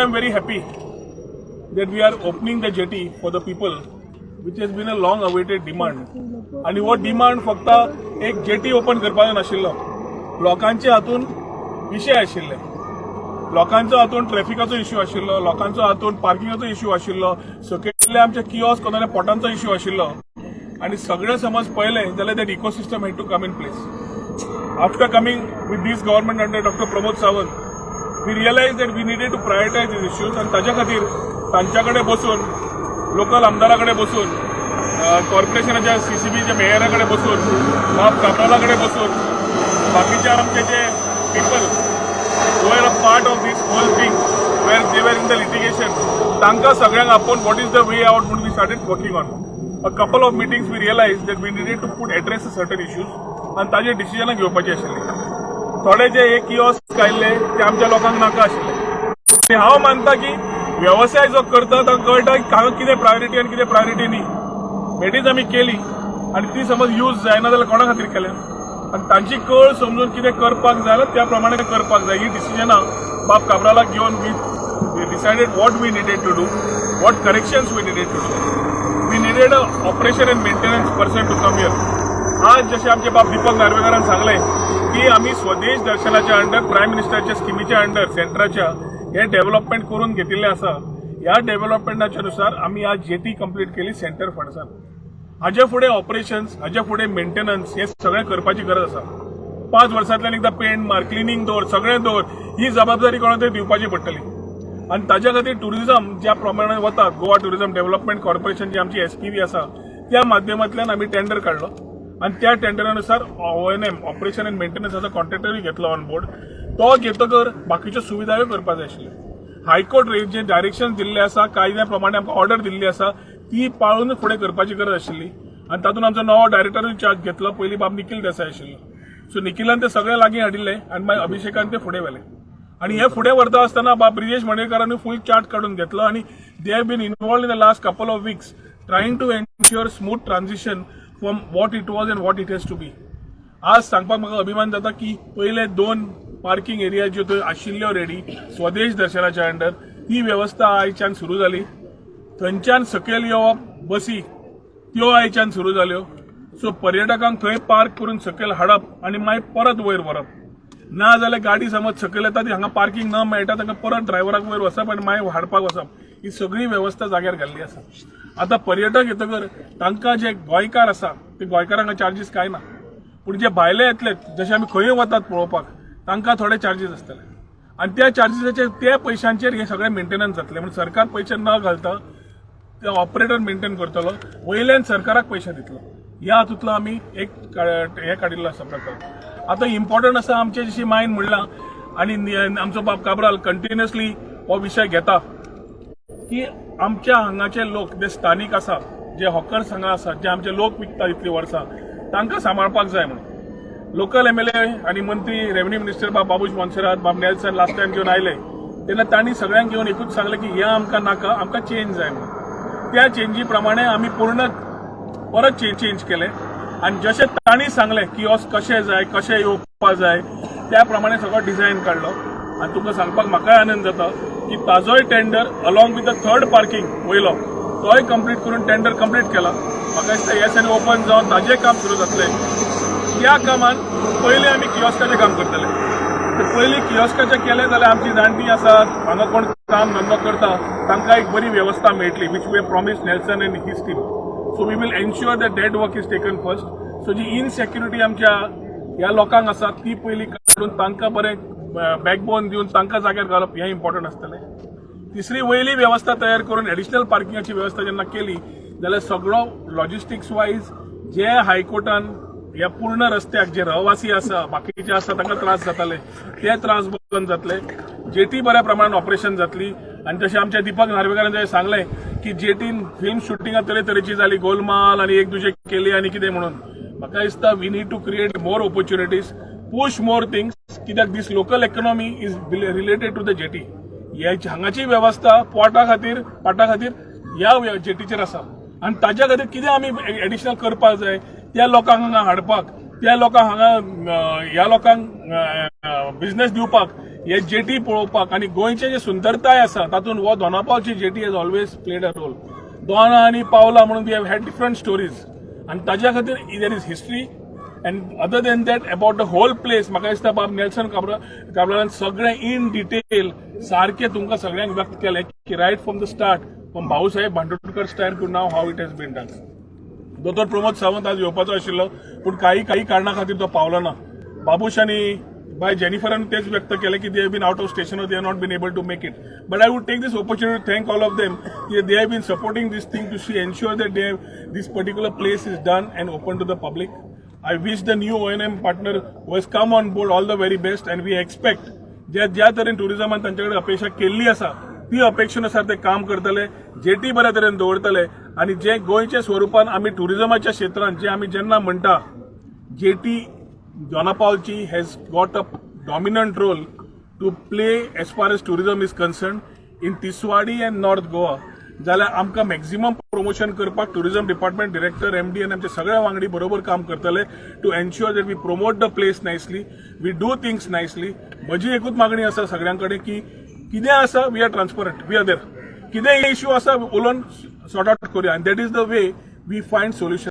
I am very happy that we are opening the jetty for the people, which has been a long awaited demand. आणि वो demand फक्त एक jetty open करपाचो नाशिल्लो, लोकांचे हातून विशय आशिल्ले, लोकांचो हातून ट्रॅफिकाचो इश्यू आशिल्लो, लोकांचो हातून पार्किंगाचो इश्यू आशिल्लो, सकयल्ले आमचे किओस्क कोणाले पोटांचो इश्यू आशिल्लो आणि सगळे समज पळयले जाल्यार that ecosystem had to come in place. After coming with this government under doctor Pramod Sawant, we realise that we needed to prioritise these issues आणि ताच्या खातीर तांच्याकडे बसून, लोकल आमदाराकडे बसून, कॉर्पोरेशनाच्या सीसीबीच्या मेयराकडे बसून, बाब कामरालाकडे बसून, बाकीचे आमचे जे people who are a part of this whole thing, where they were in the litigation, तांकां सगळ्यांक आपोवन what is the way out म्हणून we started working on. A couple of meetings we realized that we needed to put address certain issues आणि ताजे डिसिजनां घेवपाची आशिल्ली. थोडे जे हे किओस्क आयिल्ले ते आमच्या लोकांक नाका आशिल्ले. हांव मानता की व्यवसाय जो करता ताका कळटा की हांगा कितें प्रायोरिटी आनी कितें प्रायोरिटी न्ही. मेटीज आमी केली आनी ती समज यूज जायना जाल्यार कोणा खातीर केल्या आणि तांची कळ समजून कितें करपाक जाय जाल्यार त्या प्रमाणे करपाक जाय. ही डिसिजनां बाब काब्रालाक घेवन we decided what we needed to do, what corrections we needed to do. We needed a operation and maintenance person to come here. आज जशें आमचे बाब दीपक नार्वेकारान सांगलें की आमी स्वदेश दर्शनाच्या अंडर, प्रायम मिनिस्टरच्या स्किमीच्या अंडर सेंटराच्या हे डेव्हलपमेंट करून घेतिल्लें आसा. ह्या डेव्हलपमेंटाच्या नुसार आमी आज जेटी कंप्लीट केली सेंटर फंड्सान. हाजे फुडें ऑपरेशन्स, हाजे फुडें मेंटेनन्स हे सगळें करपाची गरज आसा. 5 वर्सांतल्यान एकदां पेंट मार, क्लिनिंग दवर, सगळें दवर, ही जबाबदारी कोणा तरी दिवपाची पडटली. आनी ताच्या खातीर टुरिझम ज्या प्रमाणे वता, गोवा टुरिझम डेव्हलपमेंट कॉर्पोरेशन जी आमची एसपीव्ही आसा त्या माध्यमांतल्यान आमी टेंडर काडलो आनी त्या टेंडरानुसार ONM ऑपरेशन एंड मेंटेनन्साचो कॉन्ट्रॅक्टरूय घेतलो ऑन बोर्ड. तो घेतकर बाकीच्यो सुविधायो करपाक जाय आशिल्ल्यो. हायकोर्ट जे डायरेक्शन दिल्ले आसा, कायद्या प्रमाणे आमकां ऑर्डर दिल्ली आसा, ती पाळून फुडें करपाची गरज आशिल्ली. आनी तातूंत आमचो नवो डायरेक्टरूय चार्ज घेतलो. पयलीं बाब निखील देसाय आशिल्लो. सो निखिलान ते सगळे लागीं हाडिल्ले आनी मागीर अभिषेकान ते फुडें व्हेले. आनी हे फुडें व्हरता आसतना बाब ब्रिजेश मणेकारानूय फूल चार्ज काडून घेतलो आनी they have been involved in the last couple of weeks trying to ensure smooth transition from what it was and what it has to be. आज सांगपाक म्हाका अभिमान जाता की पयले 2 पार्किंग एरिया ज्यो थंय आशिल्ल्यो रेडी स्वदेश दर्शनाच्या अंडर, ही वेवस्था आयच्यान सुरू जाली. थंयच्यान सकयल येवप बसी त्यो आयच्यान सुरू जाल्यो. सो पर्यटकांक थंय पार्क करून सकयल हाडप आनी मागीर परत वयर व्हरप. ना जाल्यार गाडी समज सकयल येता ती हांगा पार्किंग न मेळटा ताका परत ड्रायव्हराक वयर वचप आनी मागीर हाडपाक वचप, ही सगळी वेवस्था जाग्यार घाल्ली आसा. आतां पर्यटक येतकर तांकां जे गोंयकार आसा ते गोंयकारांक चार्जीस कांय ना, पूण जे भायले येतले जशे आमी खंय वतात पळोवपाक तांकां थोडे चार्जीस आसतले आनी त्या चार्जीसाचेर त्या पयशांचेर हे सगळे मेंटेनन्स जातले. म्हणजे सरकार पयशे न घालता ते ऑपरेटर मेंटेन करतलो, वयल्यान सरकाराक पयशे दितलो. ह्या हातूंतलो आमी एक हे काडिल्लो आसा प्रकार. आतां इम्पॉर्टंट आसा आमचे जशी मायन म्हणलां आनी आमचो बाब काब्राल कंटिन्युअसली हो विशय घेता की आमच्या हांगाचे लोक जे स्थानीक आसा, जे हॉकर्स हांगा आसात, जे आमचे लोक विकता इतली वर्सां, तांकां सांबाळपाक जाय म्हणून. लोकल MLA आनी मंत्री, रेव्हेन्यू मिनिस्टर बाब बाबूश मोन्सेरात, बाब नेल्सन लास्ट टायम घेवन आयले तेन्ना तांणी सगळ्यांक घेवन एकूच सांगलें की हें आमकां नाका, आमकां चेंज जाय म्हणून. त्या चेंजी प्रमाणे आमी पूर्ण परत चेंज केले आनी जशें तांणी सांगलें किओस्क कशें जाय, कशें येवपाक जाय, त्या प्रमाणे सगळो डिझायन काडलो. आनी तुमकां सांगपाक म्हाकाय आनंद जाता की ताजोय tender along with the 3rd parking वयलो तोय कंप्लीट करून टेंडर कंप्लीट केला. म्हाका दिसता हे दिसांनी ओपन जावन ताजें काम सुरू जातलें. त्या कामान पयलीं आमी किओस्काचें काम करतले. पयलीं किओस्काचें केलें जाल्यार आमची जाणटी आसात, हांगा कोण काम धंदो करता तांकां एक बरी वेवस्था मेळटली, which we have promise Nelson and his team. So we will ensure that that work is taken first. So जी इनसेक्युरिटी आमच्या ह्या लोकांक आसा ती पयलीं काडून तांकां बरें बॅकबोन दिवन तांकां जाग्यार घालप हें इम्पॉर्टंट आसतलें. तिसरी वयली वेवस्था तयार करून एडिशनल पार्किंगाची वेवस्था जेन्ना केली जाल्यार सगळो लॉजिस्टिक्स वायज जे हायकोर्टान ह्या पूर्ण रस्त्याक जे रहवासी आसा, बाकीचे आसा तांकां त्रास जाताले ते त्रास बंद जातले. जेटी बऱ्या प्रमाणात ऑपरेशन जातली. आनी जशें आमच्या दीपक नार्वेकारान जे सांगलें की जेटीन फिल्म शुटिंगां तरेतरेची जाली, गोलमाल आनी एक दुजे केली आनी कितें म्हणून, म्हाका दिसता we need to create more opportunities, push more things, कित्याक this local economy is related to the jetty. हांगाची वेवस्था पाटा खातीर ह्या जेटीचेर आसा आनी ताच्या खातीर कितें आमी एडिशनल करपाक जाय त्या लोकांक हांगा हाडपाक, त्या लोकांक हांगा ह्या लोकांक बिझनेस दिवपाक हे जेटी पळोवपाक आनी गोंयचे जे सुंदरताय आसा तातूंत हो दोनापावलची jetty has always played a role. Dona आनी पावला म्हणून we have had different stories आनी ताज्या खातीर there is history. And other than that about the whole place म्हाका दिसता बाब नेल्सन काब्रालान सगळें इन डिटेल सारकें तुमकां सगळ्यांक व्यक्त केलें की right from the start from Bhausaheb Bandodkar stair to now how it has been done. दोतोर प्रमोद सावंत आज येवपाचो आशिल्लो पूण काही कारणां खातीर तो पावलो ना. बाबूश आनी बाय जेनिफरान तेच व्यक्त केलें की they have been out of station और they are not been able to make it. But I would take this opportunity to thank all of them की they have been supporting this thing to ensure that they this particular place is done and open to the public. I wish the new O&M partner who has come on board all the very best and we expect ज्या तरेन टुरिझमान तांच्याकडे अपेक्षा केल्ली आसा ती अपेक्षेनुसार ते काम करतले, जेटी बऱ्या तरेन दवरतले आनी जे गोंयच्या स्वरुपान आमी टुरिझमाच्या क्षेत्रांत जे आमी जेन्ना म्हणटा जेटी दोनापावलची has got a dominant role to play as far as tourism is concern in Tiswadi and North Goa, जाल्यार आमकां मॅक्झिमम प्रमोशन करपाक टुरिझम डिपार्टमेंट डिरेक्टर एमडी आनी आमचे सगळे वांगडी बरोबर काम करतले to ensure that we promote the place nicely, we do things nicely. म्हजी एकूच मागणी आसा सगळ्यां कडेन की कितें आसा we are transparent, we are there. कितें इश्यू आसा उलोवन सॉर्ट आउट करुया आनी that is the way we find solution.